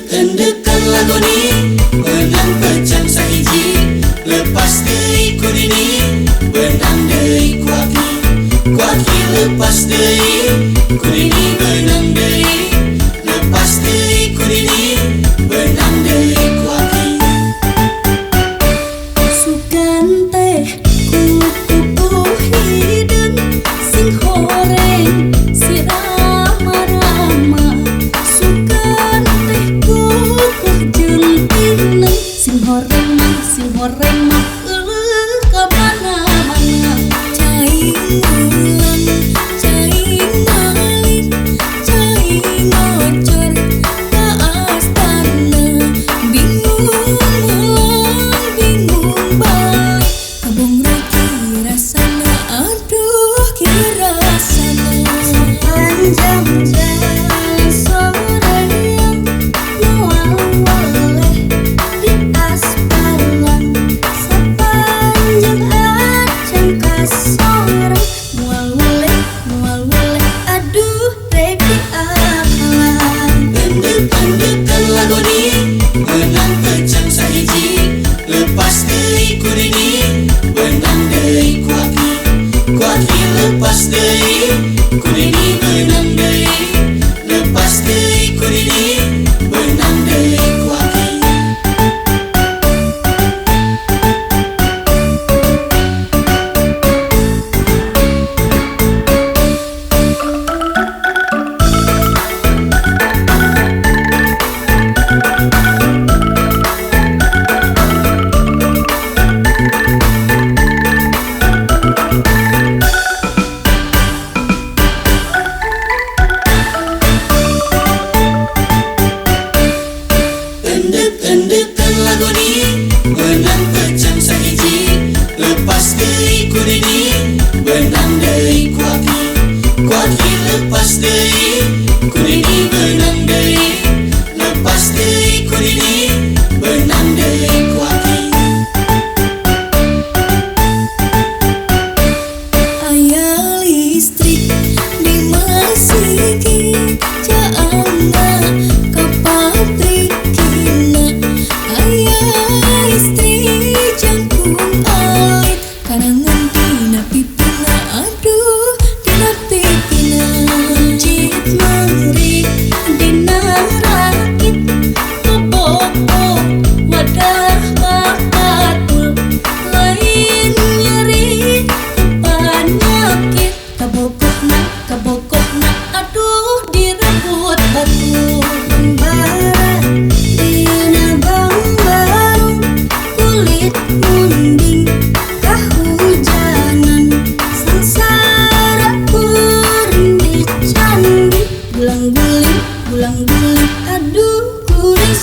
Endek-endekan lagoni benang pecang sahiji, lepas deui kudini benang deui kuaki. Kuaki lepas deui kudini benang deui, lepas deui kudini benang deui kuaki. Sugan teh kuku hideung sing horeng si rama-rama. Sugan teh kuku jeung tineng sing horeng mah ka mana-mana. Cai ulang, cai malin, cai ngocor ka astana. Bingung ulang, bingung balik, kabung lagi rasana, aduh kira rasana. Sepanjang jalan soreang moal waleh di aspalan, sapanjang acan kasorang moal waleh aduh repi akalan. Endek-endekan lagoni benang pecang sahiji, lepas deui kudini benang deui kuaki. Kuaki lepas deui kudini benang deui, lepas deui kudini benang deui kuaki. Endek-endekan lagoni benang pecang sahiji, lepas deui kudini benang deui kuaki. Kuaki lepas deui kudini benang deui, lepas deui kudini benang deui kuaki. Aya listrik di Masigi, jaangna ka pabrikina. Aya listrik jangkung alit, karangan dina pipina, aduh dina pipina. Cit meurik dina rakit, bobogo wadah bakatul, lain nyeri panyakit. Kabogohna aduh direbut batu. Membara dina bangbarung, kulit munding kahujanan. Sangsara kuring dicandi, gulang-guling aduh kuring